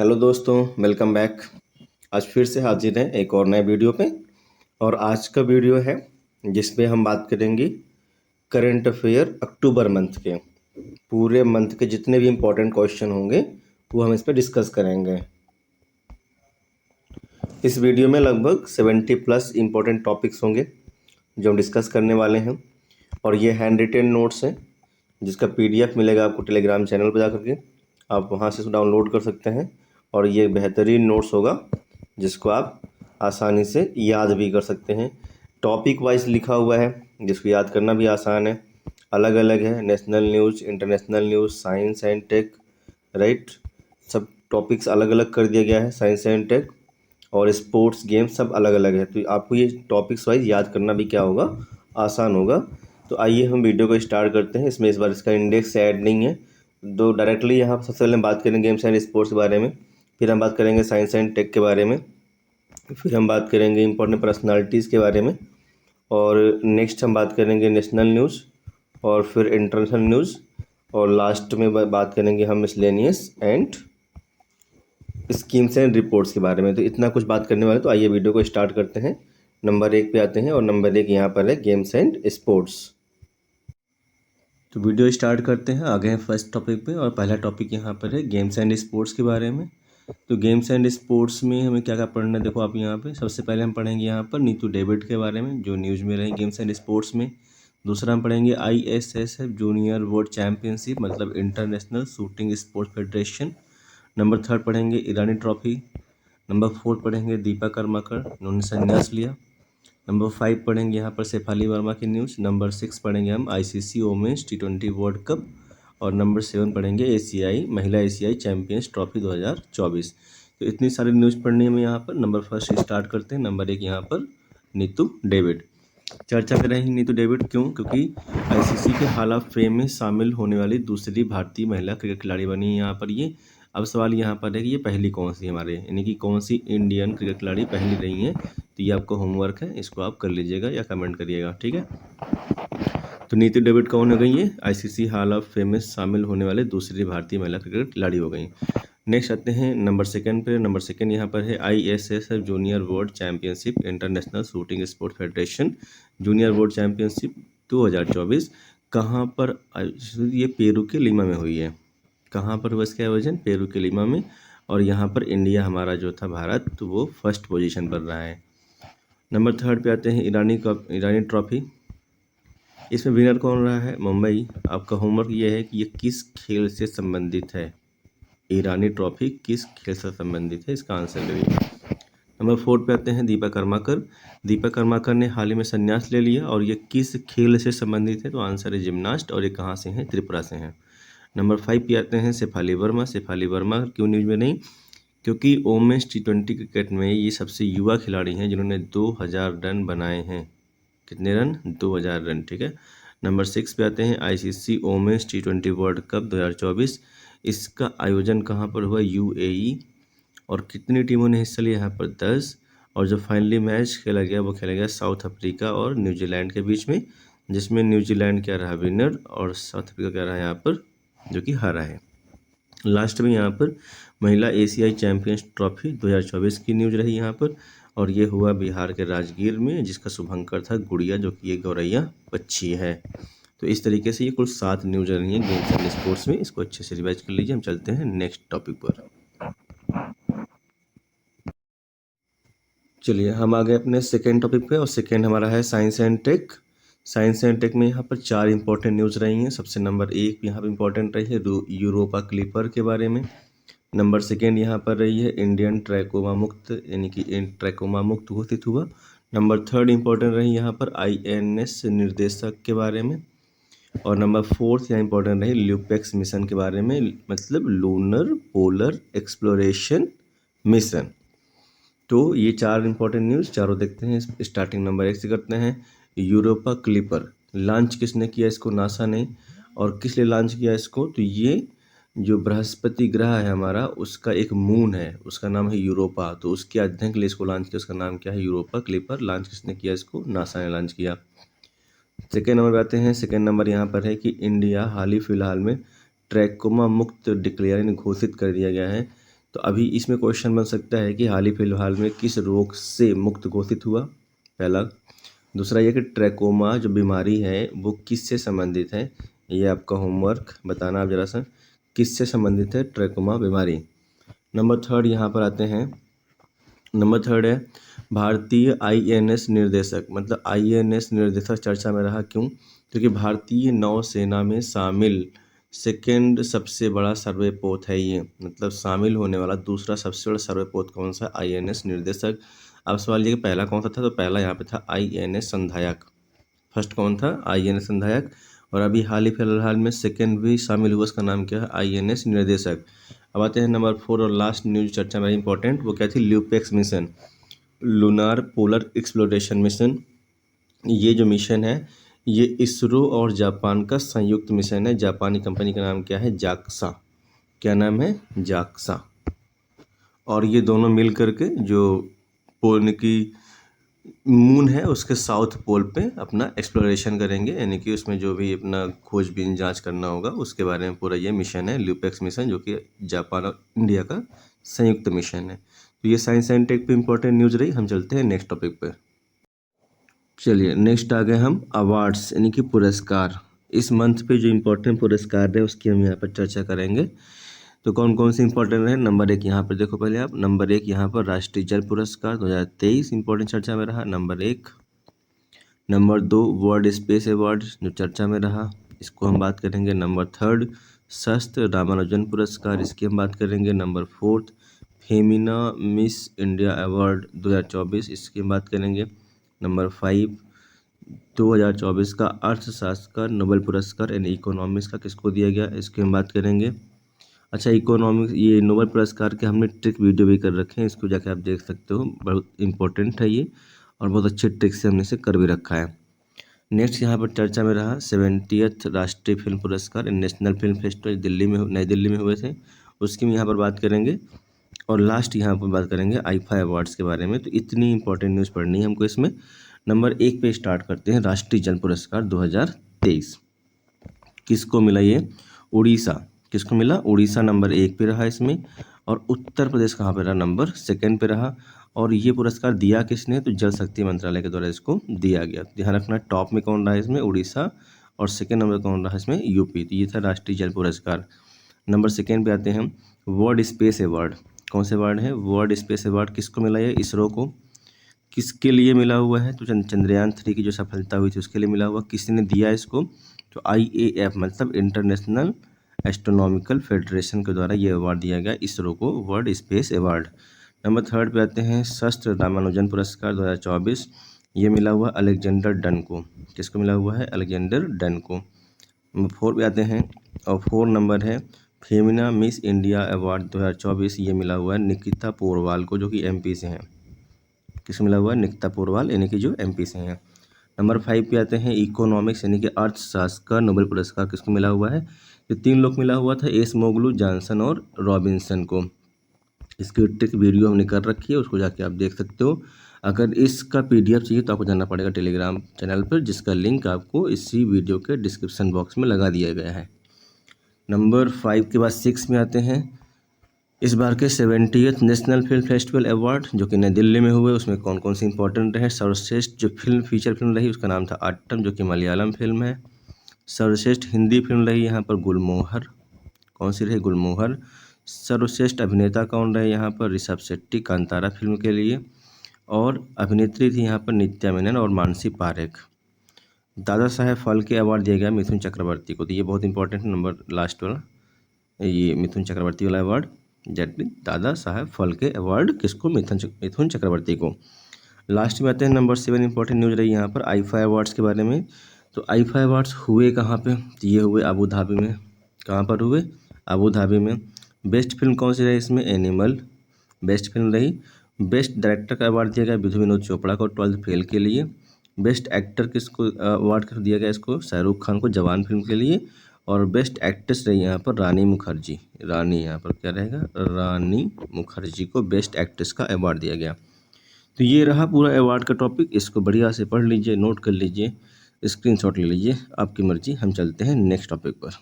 Hello दोस्तों, welcome back. आज फिर से हाजिर हैं एक और नए वीडियो पे। और आज का वीडियो है जिसमें हम बात करेंगे करंट अफेयर अक्टूबर मंथ के। पूरे मंथ के जितने भी इम्पोर्टेंट क्वेश्चन होंगे वो हम इस पर डिस्कस करेंगे। इस वीडियो में लगभग 70 प्लस इम्पोर्टेंट टॉपिक्स होंगे जो हम डिस्कस करने वाले हैं। और ये हैंड रिटेन नोट्स हैं जिसका PDF मिलेगा आपको टेलीग्राम चैनल पर जा करके, आप वहाँ से डाउनलोड कर सकते हैं। और ये बेहतरीन नोट्स होगा जिसको आप आसानी से याद भी कर सकते हैं। टॉपिक वाइज लिखा हुआ है जिसको याद करना भी आसान है। अलग अलग है, national news, international news, science and tech, right. सब टॉपिक्स अलग अलग कर दिया गया है, साइंस एंड टेक और स्पोर्ट्स गेम्स सब अलग अलग है। तो आपको ये टॉपिक्स वाइज याद करना भी क्या होगा, आसान होगा। तो आइए हम वीडियो को स्टार्ट करते हैं। इसमें इस बार इसका इंडेक्स ऐड नहीं है, तो डायरेक्टली यहाँ सबसे पहले हम बात करेंगे गेम्स एंड स्पोर्ट्स के बारे में, फिर हम बात करेंगे साइंस एंड टेक के बारे में, फिर हम बात करेंगे इंपॉर्टेंट पर्सनालिटीज़ के बारे में, और नेक्स्ट हम बात करेंगे नेशनल न्यूज़ और फिर इंटरनेशनल न्यूज़, और लास्ट में बात करेंगे हम miscellaneous and schemes and reports के बारे में। तो इतना कुछ बात करने वाले, तो आइए वीडियो को स्टार्ट करते हैं। नंबर 1 पे आते हैं और नंबर 1 यहाँ पर है गेम्स एंड स्पोर्ट्स। तो वीडियो स्टार्ट करते हैं, आगे हैं फर्स्ट टॉपिक पे। और पहला टॉपिक यहाँ पर है गेम्स एंड स्पोर्ट्स के बारे में। तो गेम्स एंड स्पोर्ट्स में हमें क्या क्या पढ़ना है, देखो आप यहाँ पे सबसे पहले हम पढ़ेंगे यहाँ पर नीतू डेविड के बारे में जो न्यूज़ में रहे गेम्स एंड स्पोर्ट्स में। दूसरा हम पढ़ेंगे ISSF जूनियर वर्ल्ड चैम्पियनशिप, मतलब international shooting sports federation. Number 3 पढ़ेंगे ईरानी ट्रॉफी। नंबर 4 पढ़ेंगे दीपा कर्माकर, उन्होंने संन्यास लिया। नंबर 5 पढ़ेंगे यहाँ पर शेफाली वर्मा की न्यूज़। नंबर 6 पढ़ेंगे हम ICC women's T20 world cup. और नंबर 7 पढ़ेंगे महिला एशियाई चैम्पियंस ट्रॉफी 2024। तो इतनी सारी न्यूज़ पढ़नी है हमें यहाँ पर। नंबर फर्स्ट स्टार्ट करते हैं। नंबर 1 यहाँ पर नीतू डेविड। चर्चा में रही नीतू डेविड, क्यों? क्योंकि ICC के हॉल ऑफ फेम में शामिल होने वाली दूसरी भारतीय महिला क्रिकेट खिलाड़ी बनी है यहाँ पर ये। अब सवाल यहाँ पर है कि ये पहली कौन सी हमारे, यानी कि कौन सी इंडियन क्रिकेट खिलाड़ी पहली रही है। तो ये आपको होमवर्क है, इसको आप कर लीजिएगा या कमेंट करिएगा, ठीक है। तो नीतू डेविड कौन हो गई है? ICC हॉल ऑफ फेम में शामिल होने वाले दूसरी भारतीय महिला क्रिकेट खिलाड़ी हो गई। नेक्स्ट आते हैं नंबर 2 पे। नंबर 2 यहाँ पर है ISSF junior world championship international shooting sport federation junior world championship 2024। कहाँ पर? ये पेरू के लीमा में हुई है। कहाँ पर हुआ इसका आयोजन? पेरू के लीमा में। और यहाँ पर इंडिया हमारा जो था भारत, तो वो फर्स्ट पोजीशन पर रहा है। नंबर 3 पे आते हैं ईरानी ट्रॉफी। इसमें विनर कौन रहा है? मुंबई। आपका होमवर्क ये है कि ये किस खेल से संबंधित है, ईरानी ट्रॉफी किस खेल से संबंधित है, इसका आंसर करिए। नंबर 4 पे आते हैं दीपा कर्माकर। दीपा कर्माकर ने हाल ही में संन्यास ले लिया और ये किस खेल से संबंधित है? तो आंसर है जिम्नास्ट, और ये कहाँ से हैं? त्रिपुरा से हैं। नंबर 5 पे आते हैं शेफाली वर्मा। शेफाली वर्मा क्यों न्यूज़ में नहीं? क्योंकि वोमेंस T20 क्रिकेट में ये सबसे युवा खिलाड़ी हैं जिन्होंने 2000 रन बनाए हैं। कितने रन? 2000 रन, ठीक है। नंबर 6 पे आते हैं ICC women's T20 world cup 2024। इसका आयोजन कहाँ पर हुआ? UAE। और कितनी टीमों ने हिस्सा लिया? यहाँ पर 10। और जो फाइनली मैच खेला गया वो खेला गया साउथ अफ्रीका और न्यूजीलैंड के बीच में, जिसमें न्यूजीलैंड क्या रहा? विनर, और साउथ अफ्रीका क्या रहा यहाँ पर? जो कि हारा है। लास्ट में यहाँ पर महिला एशियाई चैम्पियंस ट्रॉफी 2024 की न्यूज़ रही यहाँ पर, और ये हुआ बिहार के राजगीर में, जिसका शुभंकर था गुड़िया, जो कि ये गौरैया पक्षी है। तो इस तरीके से ये कुल 7 न्यूज़ रही हैं गेम्स एंड स्पोर्ट्स में। इसको अच्छे से रिवाइज कर लीजिए। हम चलते हैं नेक्स्ट टॉपिक पर। चलिए हम आ गए अपने सेकेंड टॉपिक पे, और सेकेंड हमारा है science and tech. Science and tech में यहाँ पर 4 इंपॉर्टेंट न्यूज़ रही हैं। सबसे नंबर 1 यहाँ पर इंपॉर्टेंट रही है यूरोपा क्लिपर के बारे में। नंबर 2 यहाँ पर रही है इंडियन ट्रैकोमा मुक्त, यानी कि ट्रैकोमा मुक्त घोषित हुआ। नंबर 3 इंपॉर्टेंट रही यहाँ पर INS निर्देशक के बारे में। और नंबर 4 यहाँ इंपॉर्टेंट रही ल्यूपेक्स मिशन के बारे में, मतलब लूनर पोलर एक्सप्लोरेशन मिशन। तो ये 4 इंपॉर्टेंट न्यूज़ चारों देखते हैं। स्टार्टिंग नंबर 1 से करते हैं। यूरोपा क्लिपर लॉन्च किसने किया? इसको नासा ने। और किस लिए लॉन्च किया इसको? तो ये जो बृहस्पति ग्रह है हमारा, उसका एक मून है, उसका नाम है यूरोपा। तो उसके अध्ययन के लिए इसको लॉन्च किया, उसका नाम क्या है? Europa clipper. लॉन्च किसने किया इसको? नासा ने लॉन्च किया। सेकेंड नंबर पे आते हैं। सेकेंड नंबर यहाँ पर है कि इंडिया हाल ही फिलहाल में ट्रैकोमा मुक्त डिक्लेयर घोषित कर दिया गया है। तो अभी इसमें क्वेश्चन बन सकता है कि हाल ही फिलहाल में किस रोग से मुक्त घोषित हुआ, पहला। दूसरा ये कि ट्रैकोमा जो बीमारी है वो किससे संबंधित है, ये आपका होमवर्क बताना आप जरा सा, किससे संबंधित है ट्रैकोमा बीमारी। नंबर थर्ड यहाँ पर आते हैं, नंबर थर्ड है भारतीय आईएनएस निर्देशक, मतलब आईएनएस निर्देशक चर्चा में रहा, क्यों? क्योंकि भारतीय नौसेना में शामिल सेकेंड सबसे बड़ा सर्वेपोत है ये, मतलब शामिल होने वाला दूसरा सबसे बड़ा सर्वेपोत कौन सा? आईएनएस निर्देशक। अब सवाल ये कि पहला कौन सा था, तो पहला यहाँ पे था आईएनएस संधायक। फर्स्ट कौन था? आईएनएस संधायक। और अभी हाल ही फिलहाल में सेकेंड भी शामिल हुआ, उसका नाम क्या है? आईएनएस निर्देशक। अब आते हैं नंबर 4 और लास्ट न्यूज चर्चा में इंपॉर्टेंट, वो क्या थी? LUPEX mission, lunar polar exploration mission. ये जो मिशन है ये इसरो और जापान का संयुक्त मिशन है। जापानी कंपनी का नाम क्या है? जाक्सा। क्या नाम है? जाक्सा। और ये दोनों मिल करके जो पोल की मून है उसके साउथ पोल पे अपना एक्सप्लोरेशन करेंगे, यानी कि उसमें जो भी अपना खोजबीन जांच करना होगा उसके बारे में पूरा ये मिशन है, ल्यूपेक्स मिशन, जो कि जापान और इंडिया का संयुक्त मिशन है। तो ये साइंस एंड टेक पे इंपॉर्टेंट न्यूज़ रही। हम चलते हैं नेक्स्ट टॉपिक पे। चलिए नेक्स्ट आ गए हम अवार्ड्स, यानी कि पुरस्कार। इस मंथ पे जो इम्पोर्टेंट पुरस्कार है उसकी हम यहाँ पर चर्चा करेंगे। तो कौन कौन से इंपॉर्टेंट है? नंबर 1 यहाँ पर देखो पहले आप, नंबर 1 यहाँ पर राष्ट्रीय जल पुरस्कार 2023 इंपॉर्टेंट चर्चा में रहा, number 1। Number 2 world space award जो चर्चा में रहा, इसको हम बात करेंगे। नंबर 3 शास्त्र रामानुजन पुरस्कार, इसकी हम बात करेंगे। Number 4 Femina miss India award 2024, इसकी हम बात करेंगे। नंबर 5 2024 का अर्थशास्त्र का नोबेल पुरस्कार यानी इकोनॉमिक्स का किसको दिया गया, इसकी हम बात करेंगे। अच्छा, इकोनॉमिक्स ये नोबेल पुरस्कार के हमने ट्रिक वीडियो भी कर रखे हैं, इसको जाके आप देख सकते हो, बहुत इंपॉर्टेंट है ये और बहुत अच्छे ट्रिक से हमने इसे कर भी रखा है। नेक्स्ट यहाँ पर चर्चा में रहा 70th राष्ट्रीय फिल्म पुरस्कार नेशनल फिल्म फेस्टिवल दिल्ली में, नई दिल्ली में हुए थे, उसकी हम यहाँ पर बात करेंगे। और लास्ट यहाँ पर बात करेंगे आईफा अवार्ड्स के बारे में। तो इतनी इंपॉर्टेंट न्यूज़ पढ़नी है हमको इसमें। नंबर 1 पे स्टार्ट करते हैं, राष्ट्रीय जल पुरस्कार 2023 किसको मिला? ये उड़ीसा। किसको मिला? उड़ीसा नंबर 1 पे रहा इसमें। और उत्तर प्रदेश कहाँ पे रहा? नंबर 2 पे रहा। और ये पुरस्कार दिया किसने? तो जल शक्ति मंत्रालय के द्वारा इसको दिया गया। ध्यान रखना, टॉप में कौन रहा इसमें? उड़ीसा। और सेकेंड नंबर कौन रहा इसमें? यूपी। तो ये था राष्ट्रीय जल पुरस्कार। नंबर 2 पे आते हैं वर्ल्ड स्पेस अवार्ड। कौन से अवार्ड है? वर्ल्ड स्पेस अवार्ड किसको मिला? है इसरो को। किसके लिए मिला हुआ है? तो चंद्रयान 3 की जो सफलता हुई थी उसके लिए मिला हुआ। किसने दिया इसको? तो IAF मतलब इंटरनेशनल एस्ट्रोनॉमिकल फेडरेशन के द्वारा ये अवार्ड दिया गया इसरो को, वर्ल्ड स्पेस अवार्ड। नंबर 3 पे आते हैं शास्त्र रामानुजन पुरस्कार 2024, ये मिला हुआ अलेक्जेंडर डन को। किसको मिला हुआ है? अलेक्जेंडर डन को। नंबर 4 पे आते हैं और 4 नंबर है फेमिना मिस इंडिया अवार्ड 2024, ये मिला हुआ है निकिता पोरवाल को, जो कि MP से हैं। किसको मिला हुआ है? निकिता पोरवाल, यानी कि जो MP से हैं। नंबर 5 पे आते हैं इकोनॉमिक्स यानी कि अर्थशास्त्र का नोबेल पुरस्कार किसको मिला हुआ है? तो 3 लोग मिला हुआ था, एसमोग्लू, जॉनसन और रॉबिन्सन को। इसकी ट्रिक वीडियो हमने कर रखी है, उसको जाके आप देख सकते हो। अगर इसका PDF चाहिए तो आपको जाना पड़ेगा टेलीग्राम चैनल पर, जिसका लिंक आपको इसी वीडियो के डिस्क्रिप्शन बॉक्स में लगा दिया गया है। नंबर 5 के बाद 6 में आते हैं इस बार के 70th national film festival award, जो कि नई दिल्ली में हुए। उसमें कौन कौन सी इंपॉर्टेंट रहे? सर्वश्रेष्ठ जो फिल्म फीचर फिल्म रही उसका नाम था आट्टम, जो कि मलयालम फिल्म है। सर्वश्रेष्ठ हिंदी फिल्म रही यहाँ पर गुलमोहर। कौन सी रही? गुलमोहर। सर्वश्रेष्ठ अभिनेता कौन रहे यहाँ पर? ऋषभ शेट्टी, कांतारा फिल्म के लिए। और अभिनेत्री थी यहाँ पर नित्या मेनन और मानसी पारेख। दादा साहेब फाल्के अवार्ड दिया गया मिथुन चक्रवर्ती को। तो ये बहुत इंपॉर्टेंट नंबर लास्ट वाला, ये मिथुन चक्रवर्ती वाला अवार्ड, दादा साहेब फाल्के अवार्ड किसको? मिथुन चक्रवर्ती को। लास्ट में आते हैं नंबर 7 इंपॉर्टेंट न्यूज़ रही यहाँ पर आईफा अवार्ड्स के बारे में। तो आईफा अवार्ड्स हुए कहाँ पे? तो ये हुए अबू धाबी में। कहाँ पर हुए? अबू धाबी में। बेस्ट फिल्म कौन सी रही इसमें? एनिमल बेस्ट फिल्म रही। बेस्ट डायरेक्टर का अवार्ड दिया गया विधु विनोद चोपड़ा को 12th फेल के लिए। बेस्ट एक्टर किसको अवार्ड कर दिया गया इसको? शाहरुख खान को, जवान फिल्म के लिए। और बेस्ट एक्ट्रेस रही यहाँ पर रानी मुखर्जी। रानी यहाँ पर क्या रहेगा? रानी मुखर्जी को बेस्ट एक्ट्रेस का अवार्ड दिया गया। तो ये रहा पूरा अवार्ड का टॉपिक, इसको बढ़िया से पढ़ लीजिए, नोट कर लीजिए, स्क्रीनशॉट ले लीजिए, आपकी मर्जी। हम चलते हैं नेक्स्ट टॉपिक पर।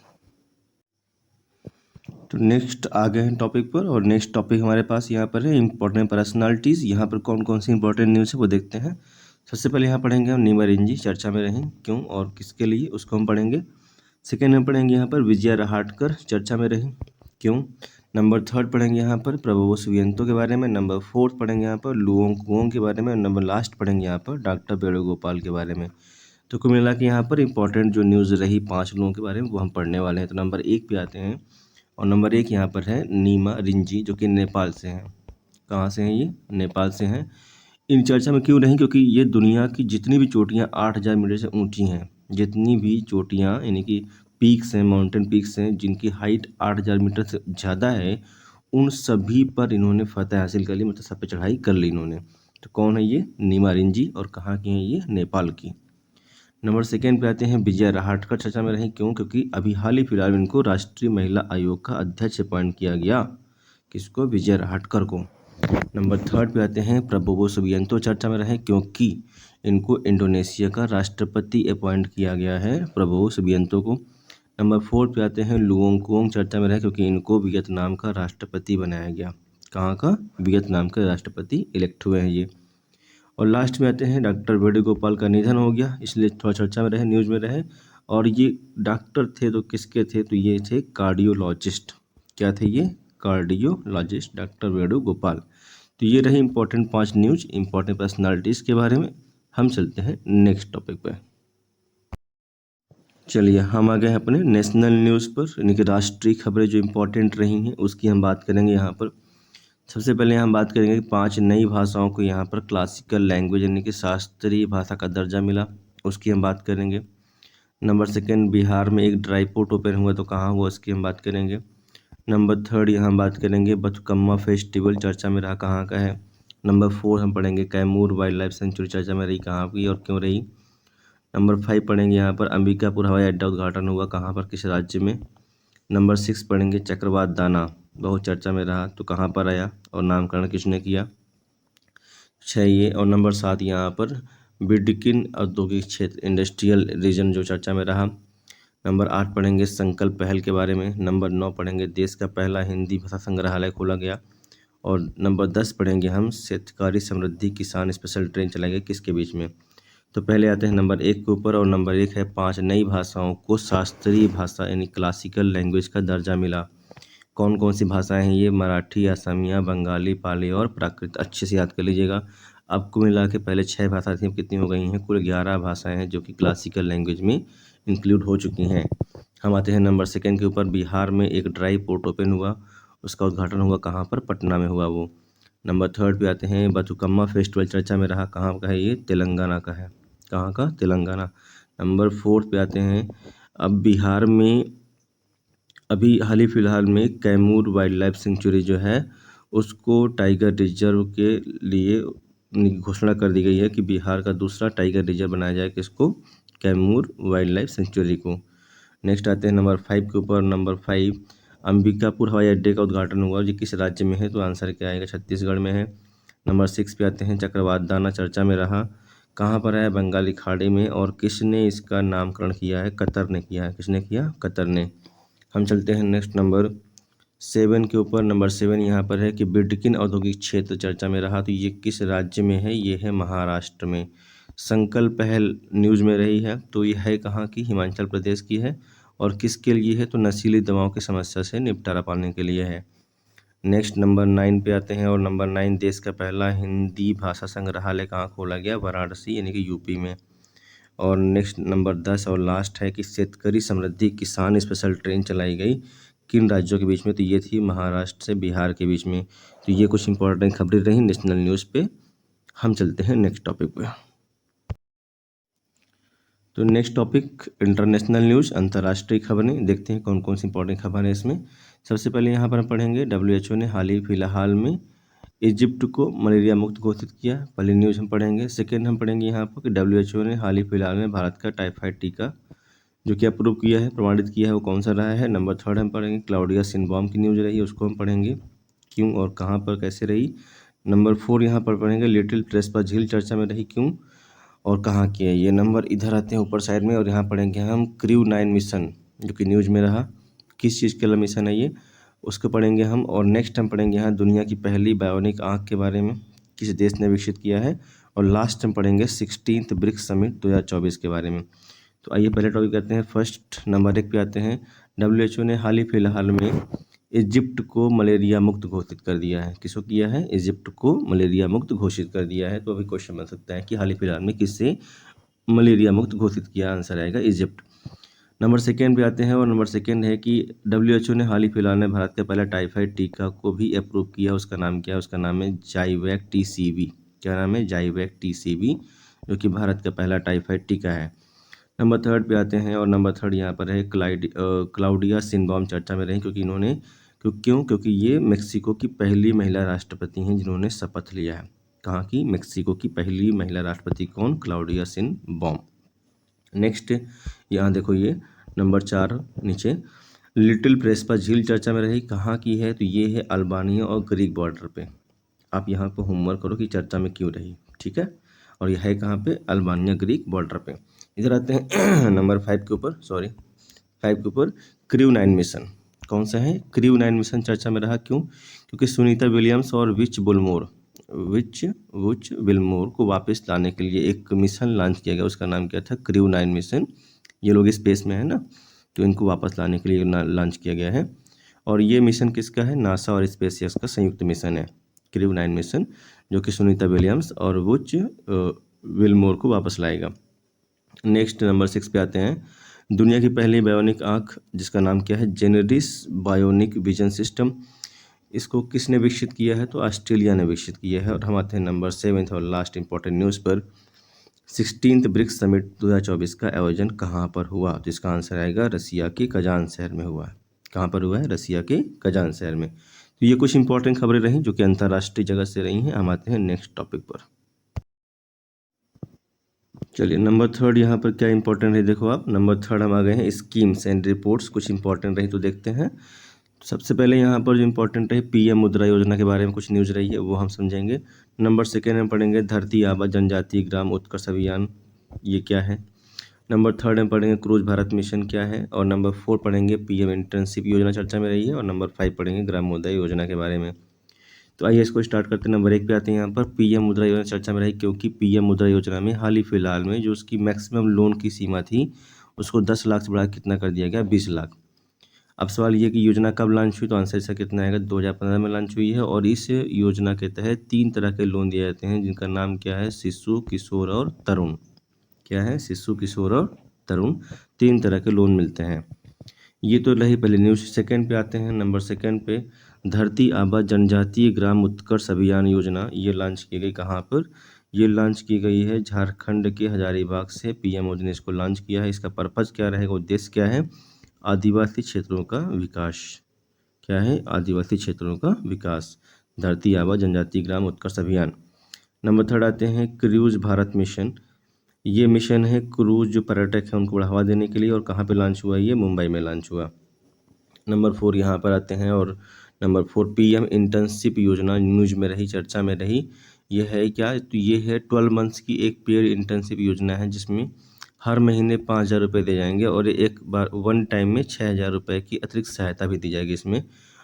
तो नेक्स्ट आ गए हैं टॉपिक पर, और नेक्स्ट टॉपिक हमारे पास यहाँ पर है इंपॉर्टेंट पर्सनालिटीज़। यहाँ पर कौन कौन सी इंपॉर्टेंट न्यूज़ है वो देखते हैं। सबसे पहले यहाँ पढ़ेंगे हम नीमा रिंजी चर्चा में रहें क्यों और किसके लिए, उसको हम पढ़ेंगे। सेकेंड में पढ़ेंगे यहाँ पर विजया रहाटकर चर्चा में रहें क्यों। नंबर थर्ड पढ़ेंगे यहाँ पर प्रभुवो सुयंतो के बारे में। नंबर फोर्थ पढ़ेंगे यहाँ पर लुओंग कुओंग के बारे में। नंबर लास्ट पढ़ेंगे यहाँ पर डॉक्टर वेणुगोपाल के बारे में। तो कुल मिला के यहाँ पर इंपॉर्टेंट जो न्यूज़ रही 5 लोगों के बारे में वो हम पढ़ने वाले हैं। तो नंबर 1 पे आते हैं, और नंबर 1 यहाँ पर है नीमा रिंजी जो कि नेपाल से हैं। कहाँ से हैं ये? नेपाल से हैं। इन चर्चा में क्यों नहीं? क्योंकि ये दुनिया की जितनी भी चोटियाँ 8000 मीटर से ऊंची हैं, जितनी भी चोटियाँ यानी कि पीक्स हैं, माउंटेन पीक्स हैं जिनकी हाइट 8000 मीटर से ज़्यादा है, उन सभी पर इन्होंने फतह हासिल कर ली, मतलब सब पे चढ़ाई कर ली इन्होंने। तो कौन है ये? नीमा रिंजी। और कहाँ की हैं ये? नेपाल की। नंबर सेकेंड पे आते हैं विजया रहाटकर चर्चा में रही क्यों? क्योंकि अभी हाल ही फिलहाल इनको राष्ट्रीय महिला आयोग का अध्यक्ष अपॉइंट किया गया। किसको? विजया रहाटकर को। नंबर थर्ड पे आते हैं प्रबोवो सुबियांतो चर्चा में रहे क्योंकि इनको इंडोनेशिया का राष्ट्रपति अपॉइंट किया गया है, प्रबोवो सुबियांतो को। नंबर फोर्थ पे आते हैं लुओंग कुओंग चर्चा में रहे क्योंकि इनको वियतनाम का राष्ट्रपति बनाया गया। कहाँ का? वियतनाम के राष्ट्रपति इलेक्ट हुए हैं ये। और लास्ट में आते हैं डॉक्टर वेणुगोपाल का निधन हो गया, इसलिए थोड़ा चर्चा में रहे, न्यूज़ में रहे। और ये डॉक्टर थे तो किसके थे? तो ये थे कार्डियोलॉजिस्ट। क्या थे ये? Cardiologist, doctor Venugopal. तो ये रही इंपॉर्टेंट 5 न्यूज़ इंपॉर्टेंट पर्सनालिटीज़ के बारे में। हम चलते हैं नेक्स्ट टॉपिक पे। चलिए हम आ गए हैं अपने नेशनल न्यूज़ पर, यानी कि राष्ट्रीय खबरें जो इम्पोर्टेंट रही हैं उसकी हम बात करेंगे यहाँ पर। सबसे पहले हम बात करेंगे कि 5 नई भाषाओं को यहाँ पर क्लासिकल लैंग्वेज यानी कि शास्त्रीय भाषा का दर्जा मिला, उसकी हम बात करेंगे। नंबर सेकेंड, बिहार में एक ड्राई पोर्ट ओपन हुआ तो कहाँ हुआ, उसकी हम बात करेंगे। नंबर थर्ड यहाँ बात करेंगे बथुकम्मा फेस्टिवल चर्चा में रहा, कहाँ का है। नंबर 4 हम पढ़ेंगे कैमूर वाइल्ड लाइफ सेंचुरी चर्चा में रही, कहाँ की और क्यों रही। नंबर 5 पढ़ेंगे यहाँ पर अंबिकापुर हवाई अड्डा उद्घाटन हुआ, कहाँ पर, किस राज्य में। नंबर 6 पढ़ेंगे चक्रवात दाना बहुत चर्चा में रहा तो कहाँ पर आया और नामकरण किसने किया। 6 ये। और नंबर 7 यहाँ पर बिडकिन औद्योगिक क्षेत्र इंडस्ट्रियल रीजन जो चर्चा में रहा। नंबर 8 पढ़ेंगे संकल्प पहल के बारे में। नंबर 9 पढ़ेंगे देश का पहला हिंदी भाषा संग्रहालय खोला गया। और नंबर 10 पढ़ेंगे हम शेतकारी समृद्धि किसान स्पेशल ट्रेन चलाई गई, किसके बीच में। तो पहले आते हैं नंबर 1 के ऊपर, और नंबर 1 है 5 नई भाषाओं को शास्त्रीय भाषा यानी क्लासिकल लैंग्वेज का दर्जा मिला। कौन कौन सी भाषाएं हैं ये? मराठी, असमिया, बंगाली, पाली और प्राकृत। अच्छे से याद कर लीजिएगा। आपको मिला के पहले 6 भाषा थी, कितनी हो गई हैं? कुल 11 भाषाएं हैं जो कि क्लासिकल लैंग्वेज में इंक्लूड हो चुकी हैं। हम आते हैं नंबर सेकेंड के ऊपर। बिहार में एक ड्राई पोर्ट ओपन हुआ, उसका उद्घाटन हुआ, कहाँ पर? पटना में हुआ वो। नंबर थर्ड पे आते हैं बथुकम्मा फेस्टिवल चर्चा में रहा, कहाँ का है ये? तेलंगाना का है। कहाँ का? तेलंगाना। नंबर 4 पे आते हैं अब बिहार में अभी हाल ही फिलहाल में कैमूर वाइल्ड लाइफ सेंचुरी जो है उसको टाइगर रिजर्व के लिए घोषणा कर दी गई है कि बिहार का दूसरा टाइगर रिजर्व बनाया जाए, किसको? कैमूर वाइल्ड लाइफ सेंचुरी को। नेक्स्ट आते हैं नंबर 5 के ऊपर। नंबर 5 अंबिकापुर हवाई अड्डे का उद्घाटन हुआ, ये किस राज्य में है? तो आंसर क्या आएगा? छत्तीसगढ़ में है। नंबर 6 पे आते हैं चक्रवात दाना चर्चा में रहा, कहाँ पर है? बंगाली खाड़ी में। और किसने इसका नामकरण किया है? कतर ने किया है। किसने किया? कतर ने। हम चलते हैं नेक्स्ट नंबर 7 के ऊपर। नंबर 7 यहाँ पर है कि बिडकिन औद्योगिक क्षेत्र चर्चा में रहा, तो ये किस राज्य में है? ये है महाराष्ट्र में। संकल्प पहल न्यूज़ में रही है, तो ये है कहाँ की? हिमाचल प्रदेश की है। और किसके लिए है? तो नशीली दवाओं की समस्या से निपटारा पाने के लिए है। नेक्स्ट नंबर 9 पे आते हैं, और नंबर 9 देश का पहला हिंदी भाषा संग्रहालय कहाँ खोला गया? वाराणसी यानी कि यूपी में। और नेक्स्ट नंबर 10 और लास्ट है कि शेतकारी समृद्धि किसान स्पेशल ट्रेन चलाई गई, किन राज्यों के बीच में? तो ये थी महाराष्ट्र से बिहार के बीच में। तो ये कुछ इंपॉर्टेंट खबरें रही नेशनल न्यूज़ पे। हम चलते हैं नेक्स्ट टॉपिक पे। तो नेक्स्ट टॉपिक इंटरनेशनल न्यूज़, अंतर्राष्ट्रीय खबरें। देखते हैं कौन कौन सी इंपॉर्टेंट खबर है इसमें। सबसे पहले यहाँ पर हम पढ़ेंगे WHO ने हाल ही फिलहाल में इजिप्ट को मलेरिया मुक्त घोषित किया, पहली न्यूज़ हम पढ़ेंगे। सेकेंड हम पढ़ेंगे यहाँ पर कि WHO ने हाल ही फिलहाल में भारत का टाइफाइड टीका जो कि अप्रूव किया है, प्रमाणित किया है, वो कौन सा रहा है। नंबर 3 हम पढ़ेंगे क्लाउडिया सिनबॉम की न्यूज़ रही है, उसको हम पढ़ेंगे क्यों और कहाँ पर कैसे रही। नंबर 4 यहाँ पर पढ़ेंगे लिटिल ट्रेस्पा झील चर्चा में रही, क्यों और कहाँ की है ये। नंबर इधर आते हैं ऊपर साइड में, और यहाँ पढ़ेंगे हम क्रू 9 मिशन जो कि न्यूज़ में रहा, किस चीज़ के लिए मिशन है ये? उसको पढ़ेंगे हम। और नेक्स्ट हम पढ़ेंगे यहाँ दुनिया की पहली बायोनिक आँख के बारे में, किस देश ने विकसित किया है। और लास्ट हम पढ़ेंगे 16th ब्रिक्स समिट 2024 के बारे में। तो आइए पहले टॉपिक करते हैं। फर्स्ट नंबर 1 पे आते हैं। WHO ने हाल ही फिलहाल में इजिप्ट को मलेरिया मुक्त घोषित कर दिया है। किसको किया है? इजिप्ट को मलेरिया मुक्त घोषित कर दिया है। तो अभी क्वेश्चन बन सकता है कि हाल ही फिलहाल में किससे मलेरिया मुक्त घोषित किया? आंसर आएगा इजिप्ट। नंबर 2 पे आते हैं और नंबर 2 है कि WHO ने हाल ही फिलहाल में भारत का पहला टाइफाइड टीका को भी अप्रूव किया। उसका नाम क्या है? उसका नाम है जाइवैक TCV। क्या नाम है? जाइवैक TCV, जो कि भारत का पहला टाइफाइड टीका है। नंबर 3 पे आते हैं और नंबर 3 यहाँ पर है क्लाउडिया शिनबाउम चर्चा में रही, क्योंकि ये मेक्सिको की पहली महिला राष्ट्रपति हैं जिन्होंने शपथ लिया है। कहाँ की? मेक्सिको की पहली महिला राष्ट्रपति कौन? क्लाउडिया शिनबाउम। नेक्स्ट यहाँ देखो, ये नंबर 4 नीचे लिटिल प्रेस्पा झील चर्चा में रही। कहाँ की है? तो ये है अल्बानिया और ग्रीक बॉर्डर पे। आप यहाँ पर होमवर्क करो कि चर्चा में क्यों रही, ठीक है। और यह है कहाँ पे? अल्बानिया ग्रीक बॉर्डर पे। इधर आते हैं नंबर 5 के ऊपर क्रू 9 मिशन। कौन सा है? क्रू 9 मिशन चर्चा में रहा। क्यों? क्योंकि सुनीता विलियम्स और विच विलमोर को वापस लाने के लिए एक मिशन लॉन्च किया गया। उसका नाम क्या था? Crew 9 mission. ये लोग स्पेस में है ना, तो इनको वापस लाने के लिए लॉन्च किया गया है। और ये मिशन किसका है? नासा और स्पेसएक्स का संयुक्त मिशन है, क्रू 9 मिशन, जो कि सुनीता विलियम्स और विच विलमोर को वापस लाएगा। नेक्स्ट नंबर 6 पे आते हैं। दुनिया की पहली बायोनिक आँख, जिसका नाम क्या है? Gennaris bionic vision system. इसको किसने विकसित किया है? तो ऑस्ट्रेलिया ने विकसित किया है। और हम आते हैं नंबर 7 और लास्ट इंपॉर्टेंट न्यूज़ पर। 16th ब्रिक्स समिट 2024 का आयोजन कहाँ पर हुआ? तो इसका आंसर आएगा रसिया के कजान शहर में हुआ है। कहाँ पर हुआ है? रसिया के कजान शहर में। तो ये कुछ इंपॉर्टेंट खबरें रहीं जो कि अंतर्राष्ट्रीय जगत से रही हैं। हम आते हैं नेक्स्ट टॉपिक पर। चलिए नंबर 3 यहाँ पर क्या इंपॉर्टेंट है, देखो आप। नंबर 3 हम आ गए हैं स्कीम्स एंड रिपोर्ट्स। कुछ इंपॉर्टेंट रही तो देखते हैं। सबसे पहले यहाँ पर जो इंपॉर्टेंट है PM मुद्रा योजना के बारे में कुछ न्यूज़ रही है, वो हम समझेंगे। नंबर 2 में पढ़ेंगे धरती आबा जनजातीय ग्राम उत्कर्ष अभियान, ये क्या है। नंबर 3 में पढ़ेंगे क्रूज भारत मिशन क्या है। और नंबर 4 पढ़ेंगे PM इंटर्नशिप योजना चर्चा में रही है। और नंबर 5 पढ़ेंगे ग्रामोदय योजना के बारे में। तो आइए इसको स्टार्ट करते हैं। नंबर 1 पे आते हैं। यहाँ पर PM मुद्रा योजना चर्चा में रही, क्योंकि PM मुद्रा योजना में हाल ही फिलहाल में जो उसकी मैक्सिमम लोन की सीमा थी उसको 10 लाख से बढ़ा कितना कर दिया गया? 20 लाख। अब सवाल ये कि योजना कब लॉन्च हुई, तो आंसर इसका कितना आएगा? 2015 में लॉन्च हुई है। और इस योजना के तहत 3 तरह के लोन दिए जाते हैं, जिनका नाम क्या है? शिशु, किशोर और तरुण। क्या है? शिशु, किशोर और तरुण, 3 तरह के लोन मिलते हैं। ये तो रही पहले न्यूज़। 2 पे आते हैं। नंबर 2 पे धरती आबा जनजातीय ग्राम उत्कर्ष अभियान योजना, ये लॉन्च की गई कहाँ पर? ये लॉन्च की गई है झारखंड के हजारीबाग से। PM मोदी ने इसको लॉन्च किया है। इसका पर्पज़ क्या रहेगा, उद्देश्य क्या है? आदिवासी क्षेत्रों का विकास। क्या है? आदिवासी क्षेत्रों का विकास। धरती आबा जनजातीय ग्राम उत्कर्ष अभियान। नंबर 3 आते हैं क्रूज भारत मिशन। ये मिशन है क्रूज जो पर्यटक हैं उनको बढ़ावा देने के लिए। और कहाँ पे लॉन्च हुआ? ये मुंबई में लॉन्च हुआ। नंबर 4 यहाँ पर आते हैं। और नंबर 4 PM इंटर्नशिप योजना न्यूज में रही, चर्चा में रही। ये है क्या? तो ये है 12 मंथ्स की एक पेड इंटर्नशिप योजना है, जिसमें हर महीने 5,000 रुपये दिए जाएंगे और एक बार वन टाइम में 6,000 रुपये की अतिरिक्त सहायता भी दी जाएगी इसमें।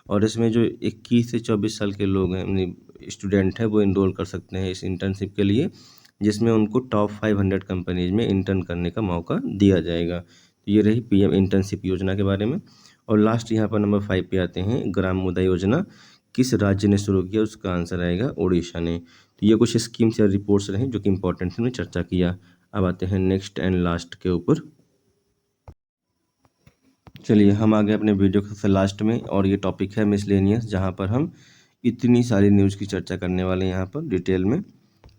और इसमें जो 21 से 24 साल के लोग हैं, स्टूडेंट हैं, वो इनरोल कर सकते हैं इस इंटर्नशिप के लिए, जिसमें उनको टॉप 500 कंपनीज में इंटर्न करने का मौका दिया जाएगा। तो ये रही PM इंटर्नशिप योजना के बारे में। और लास्ट यहाँ पर नंबर 5 पे आते हैं। ग्रामोदय योजना किस राज्य ने शुरू किया? उसका आंसर आएगा उड़ीसा ने। तो ये कुछ स्कीम्स या रिपोर्ट्स रहीं जो कि इंपॉर्टेंट हमने चर्चा किया। अब आते हैं नेक्स्ट एंड लास्ट के ऊपर। चलिए हम आ गए अपने वीडियो के सबसे लास्ट में, और ये टॉपिक है मिसलेनियस, जहाँ पर हम इतनी सारी न्यूज़ की चर्चा करने वाले हैं यहाँ पर डिटेल में।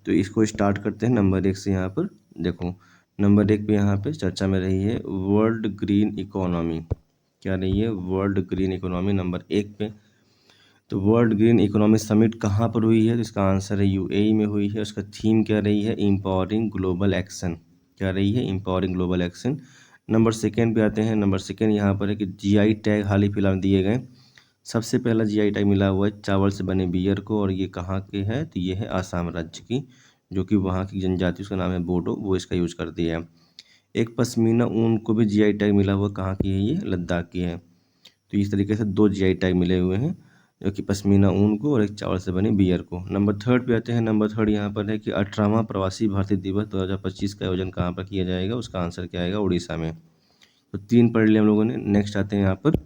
तो इसको स्टार्ट करते हैं नंबर 1 से। यहाँ पर देखो, नंबर 1 पे यहाँ पे चर्चा में रही है वर्ल्ड ग्रीन इकोनॉमी। क्या रही है? वर्ल्ड ग्रीन इकोनॉमी नंबर 1 पे। तो वर्ल्ड ग्रीन इकोनॉमी समिट कहाँ पर हुई है? तो इसका आंसर है UAE में हुई है। उसका थीम क्या रही है? Empowering global action. क्या रही है? Empowering global action. नंबर 2 पे आते हैं। नंबर 2 यहाँ पर है कि GI टैग हाल ही फिलहाल दिए गए। सबसे पहला GI टैग मिला हुआ है चावल से बने बियर को, और ये कहाँ के है? तो ये है आसाम राज्य की, जो कि वहाँ की जनजाति, उसका नाम है बोडो, वो इसका यूज करती है। एक पश्मीना ऊन को भी GI टैग मिला हुआ, कहाँ की है? ये लद्दाख की है। तो इस तरीके से 2 GI टैग मिले हुए हैं, जो कि पश्मीना ऊन को और एक चावल से बने बियर को। नंबर 3 पे आते हैं। नंबर 3 यहाँ पर है कि 18वां प्रवासी भारतीय दिवस 2025 का आयोजन कहाँ पर किया जाएगा। उसका आंसर क्या आएगा, उड़ीसा में। तो 3 पढ़ लिया हम लोगों ने। नेक्स्ट आते हैं यहाँ पर।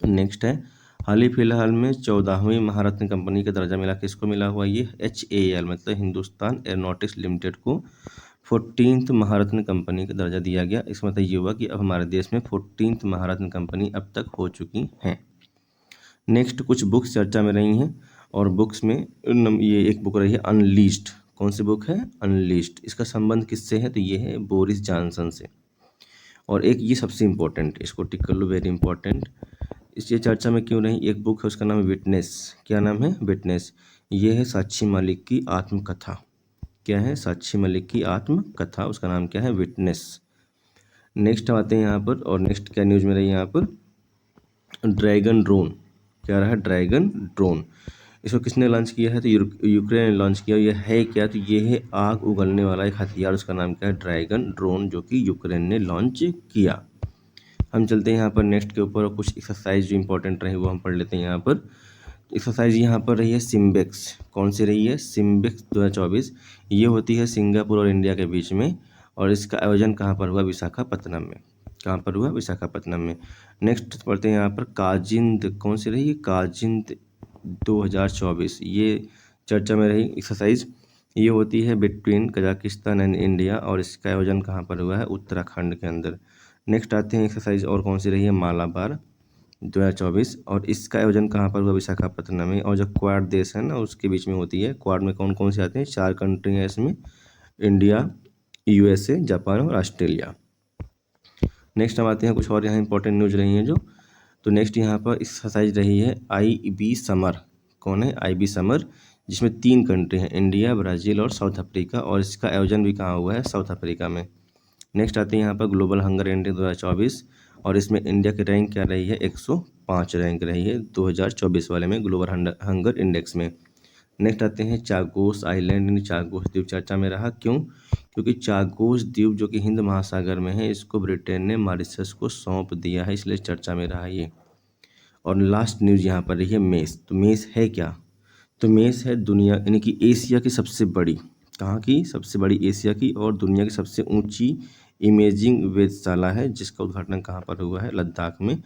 नेक्स्ट है, हाल ही फिलहाल में 14वीं महारत्न कंपनी का दर्जा मिला, किसको मिला हुआ, ये HAL मतलब हिंदुस्तान एरोनॉटिक्स लिमिटेड को 14th महारत्न कंपनी का दर्जा दिया गया। इसका मतलब ये हुआ कि अब हमारे देश में 14th महारत्न कंपनी अब तक हो चुकी हैं। नेक्स्ट कुछ बुक्स चर्चा में रही हैं, और बुक्स में ये एक बुक रही है अनलीस्ड। कौन सी बुक है, अनलीस्ड। इसका संबंध किससे है, तो ये है बोरिस जॉनसन से। और एक ये सबसे इम्पोर्टेंट, इसको टिक कर लो, वेरी इंपॉर्टेंट। इस चर्चा में क्यों नहीं, एक बुक है उसका नाम है विटनेस। क्या नाम है, विटनेस। ये है साक्षी मलिक की आत्मकथा। क्या है, साक्षी मलिक की आत्मकथा, उसका नाम क्या है, विटनेस। नेक्स्ट आते हैं यहाँ पर, और नेक्स्ट क्या न्यूज़ में रही यहाँ पर, ड्रैगन ड्रोन। क्या रहा, ड्रैगन ड्रोन। इसको किसने लॉन्च किया है, तो यूक्रेन ने लॉन्च किया। ये है क्या, तो ये है आग उगलने वाला एक हथियार, उसका नाम क्या है, ड्रैगन ड्रोन, जो कि यूक्रेन ने लॉन्च किया। हम चलते हैं यहाँ पर नेक्स्ट के ऊपर, और कुछ एक्सरसाइज जो इंपॉर्टेंट रहे वो हम पढ़ लेते हैं यहाँ पर। एक्सरसाइज यहाँ पर रही है सिम्बेक्स। कौन सी रही है, सिम्बेक्स 2024। ये होती है सिंगापुर और इंडिया के बीच में, और इसका आयोजन कहाँ पर हुआ, विशाखापत्तनम में। कहाँ पर हुआ, विशाखापत्तनम में। नेक्स्ट पढ़ते हैं यहाँ पर काजिंद। कौन सी रही है, काजिंद 2024। ये चर्चा में रही एक्सरसाइज। ये होती है बिटवीन कजाकिस्तान एंड इंडिया, और इसका आयोजन कहाँ पर हुआ है, उत्तराखंड के अंदर। नेक्स्ट आते हैं एक्सरसाइज, और कौन सी रही है, मालाबार 2024, और इसका आयोजन कहाँ पर हुआ, विशाखापत्तनम में। और जो क्वाड देश है ना, उसके बीच में होती है। क्वाड में कौन कौन से आते हैं, 4 कंट्री हैं इसमें, इंडिया, USA, जापान और ऑस्ट्रेलिया। नेक्स्ट हम आते हैं कुछ और यहाँ इंपॉर्टेंट न्यूज रही हैं जो। तो नेक्स्ट यहाँ पर एक्सरसाइज रही है IB समर। कौन है, IB समर, जिसमें 3 कंट्री हैं, इंडिया, ब्राज़ील और साउथ अफ्रीका, और इसका आयोजन भी कहाँ हुआ है, साउथ अफ्रीका में। नेक्स्ट आते हैं यहाँ पर ग्लोबल हंगर इंडेक्स 2024, और इसमें इंडिया की रैंक क्या रही है, 105 रैंक रही है 2024 वाले में ग्लोबल हंगर इंडेक्स में। नेक्स्ट आते हैं चागोस आइलैंड, यानी चागोस द्वीप चर्चा में रहा। क्यों, क्योंकि चागोस द्वीप जो कि हिंद महासागर में है, इसको ब्रिटेन ने मॉरिशस को सौंप दिया है, इसलिए चर्चा में रहा ये। और लास्ट न्यूज़ यहाँ पर रही है मेस। तो मेस है क्या, तो मेस है दुनिया, यानी कि एशिया की सबसे बड़ी, कहाँ की, सबसे बड़ी एशिया की और दुनिया की सबसे ऊंची इमेजिंग वेधशाला है, जिसका उद्घाटन कहाँ पर हुआ है, लद्दाख में।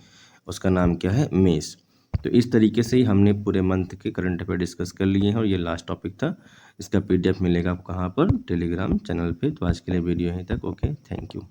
उसका नाम क्या है, मेस। तो इस तरीके से ही हमने पूरे मंथ के करंट अफेयर डिस्कस कर लिए हैं, और ये लास्ट टॉपिक था। इसका PDF मिलेगा आपको कहाँ पर, टेलीग्राम चैनल पे। तो आज के लिए वीडियो यहीं तक। Okay, thank you.